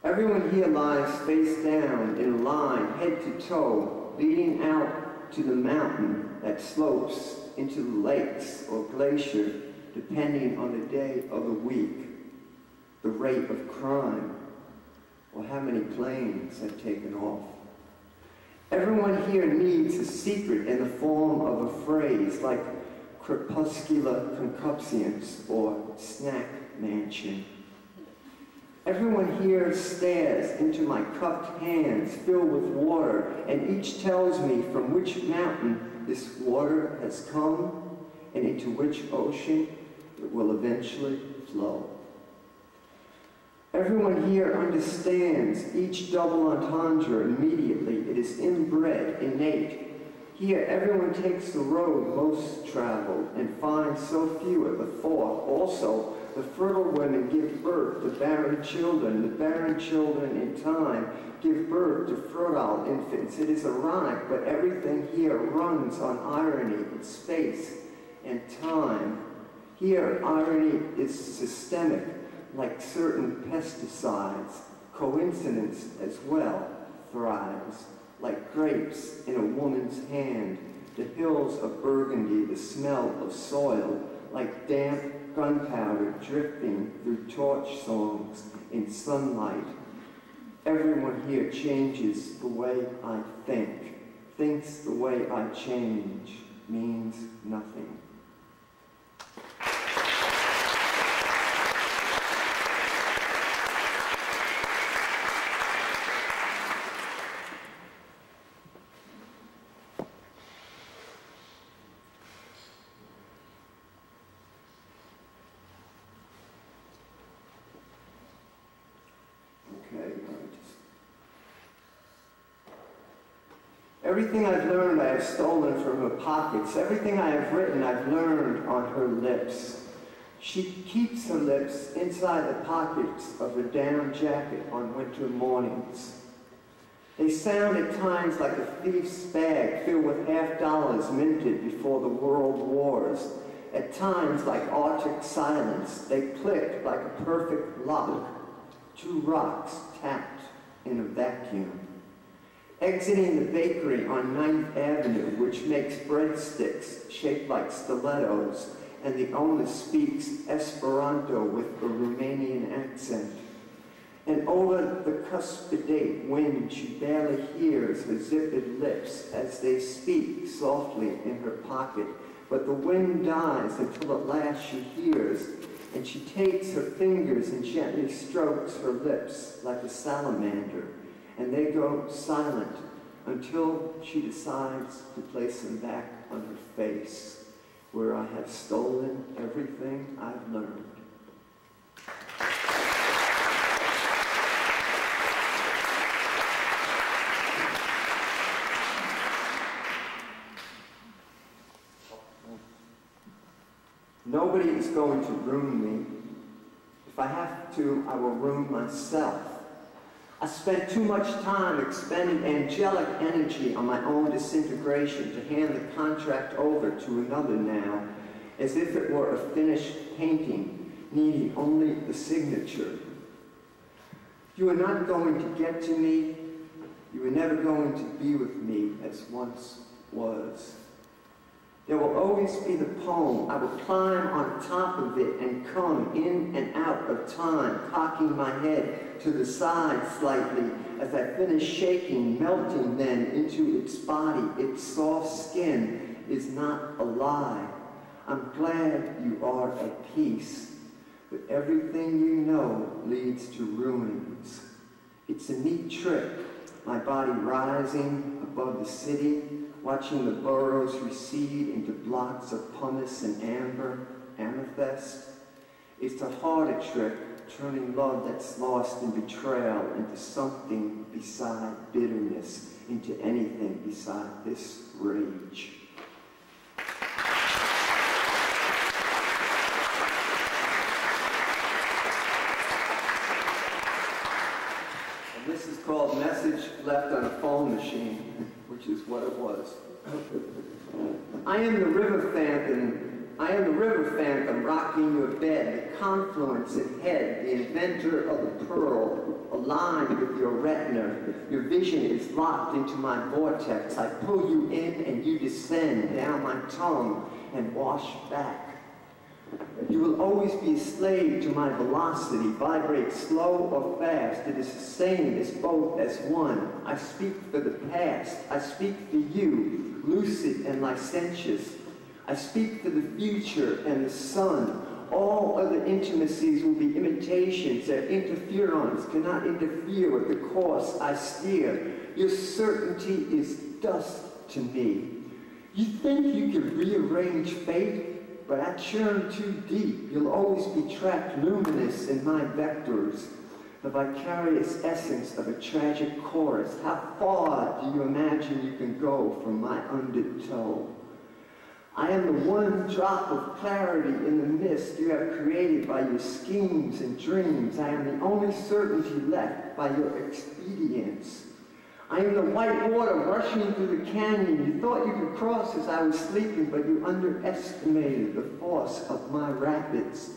Everyone here lies face down in a line, head to toe, leading out to the mountain that slopes into the lakes or glacier, depending on the day of the week, the rate of crime, or how many planes have taken off. Everyone here needs a secret in the form of a phrase like crepuscular concupiscence or snack mansion. Everyone here stares into my cupped hands filled with water, and each tells me from which mountain this water has come and into which ocean it will eventually flow. Everyone here understands each double entendre immediately. It is inbred, innate. Here, everyone takes the road most traveled and finds so few at the thought. Also, the fertile women give birth to barren children. The barren children, in time, give birth to fertile infants. It is ironic, but everything here runs on irony, its space and time. Here, irony is systemic, like certain pesticides. Coincidence as well thrives, like grapes in a woman's hand. The hills of Burgundy, the smell of soil, like damp gunpowder drifting through torch songs in sunlight. Everyone here changes the way I think. Thinks the way I change means nothing. Everything I've learned, I have stolen from her pockets. Everything I have written, I've learned on her lips. She keeps her lips inside the pockets of her down jacket on winter mornings. They sound at times like a thief's bag filled with $50 minted before the world wars. At times like Arctic silence. They click like a perfect lock. Two rocks tapped in a vacuum. Exiting the bakery on 9th Avenue, which makes breadsticks shaped like stilettos, and the owner speaks Esperanto with a Romanian accent. And over the cuspidate wind, she barely hears her zippered lips as they speak softly in her pocket. But the wind dies until at last she hears, and she takes her fingers and gently strokes her lips like a salamander. And they go silent until she decides to place them back on her face, where I have stolen everything I've learned. Nobody is going to ruin me. If I have to, I will ruin myself. I spent too much time expending angelic energy on my own disintegration to hand the contract over to another now, as if it were a finished painting, needing only the signature. You are not going to get to me. You are never going to be with me as once was. There will always be the poem. I will climb on top of it and come in and out of time, cocking my head to the side slightly as I finish shaking, melting then into its body. Its soft skin is not a lie. I'm glad you are at peace, but everything you know leads to ruins. It's a neat trick, my body rising above the city, watching the boroughs recede into blocks of pumice and amber, amethyst. It's a harder trick, turning love that's lost in betrayal into something beside bitterness, into anything beside this rage. And this is called Message Left on a Phone Machine, which is what it was. I am the river phantom rocking your bed, the confluence in head, the inventor of the pearl. aligned with your retina. Your vision is locked into my vortex. I pull you in and you descend down my tongue and wash back. You will always be a slave to my velocity. Vibrate slow or fast. It is the same as both as one. I speak for the past. I speak for you, lucid and licentious. I speak for the future and the sun. All other intimacies will be imitations. Their interferons cannot interfere with the course I steer. Your certainty is dust to me. You think you can rearrange fate, but I churn too deep. You'll always be trapped luminous in my vectors. The vicarious essence of a tragic chorus. How far do you imagine you can go from my undertow? I am the one drop of clarity in the mist you have created by your schemes and dreams. I am the only certainty left by your expedience. I am the white water rushing through the canyon. You thought you could cross as I was sleeping, but you underestimated the force of my rapids.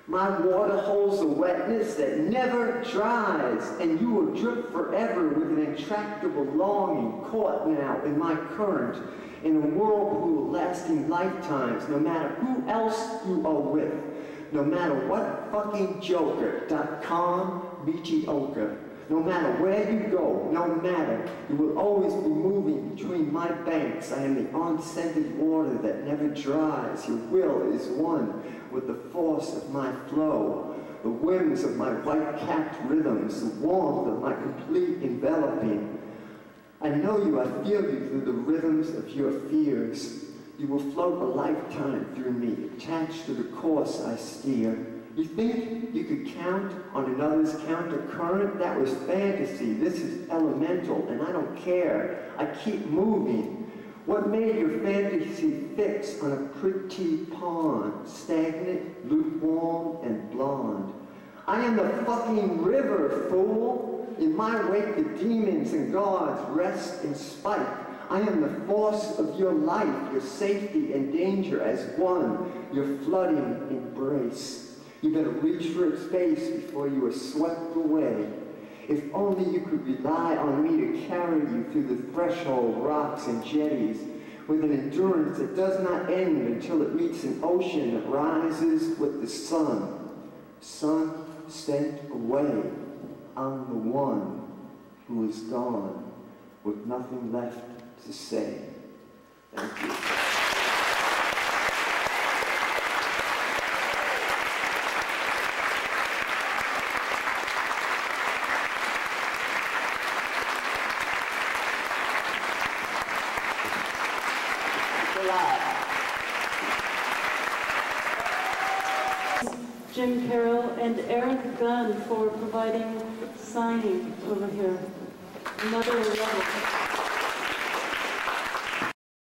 My water holds a wetness that never dries, and you will drip forever with an intractable longing, caught now in my current, in a whirlpool lasting lifetimes, no matter who else you are with, no matter what fucking joker.com mediocre, no matter where you go, no matter, you will always be moving between my banks. I am the unscented water that never dries. Your will is one with the force of my flow, the whims of my white-capped rhythms, the warmth of my complete enveloping. I know you, I feel you through the rhythms of your fears. You will float a lifetime through me, attached to the course I steer. You think you could count on another's countercurrent? That was fantasy. This is elemental, and I don't care. I keep moving. What made your fantasy fix on a pretty pond, stagnant, lukewarm, and blonde? I am the fucking river, fool. In my wake, the demons and gods rest in spite. I am the force of your life, your safety and danger as one, your flooding embrace. You better reach for its face before you are swept away. If only you could rely on me to carry you through the threshold, rocks and jetties, with an endurance that does not end until it meets an ocean that rises with the sun. Sun sent away. I'm the one who is gone with nothing left to say. Thank you. Jim Carroll and Eric Gunn for providing signing over here. Another level.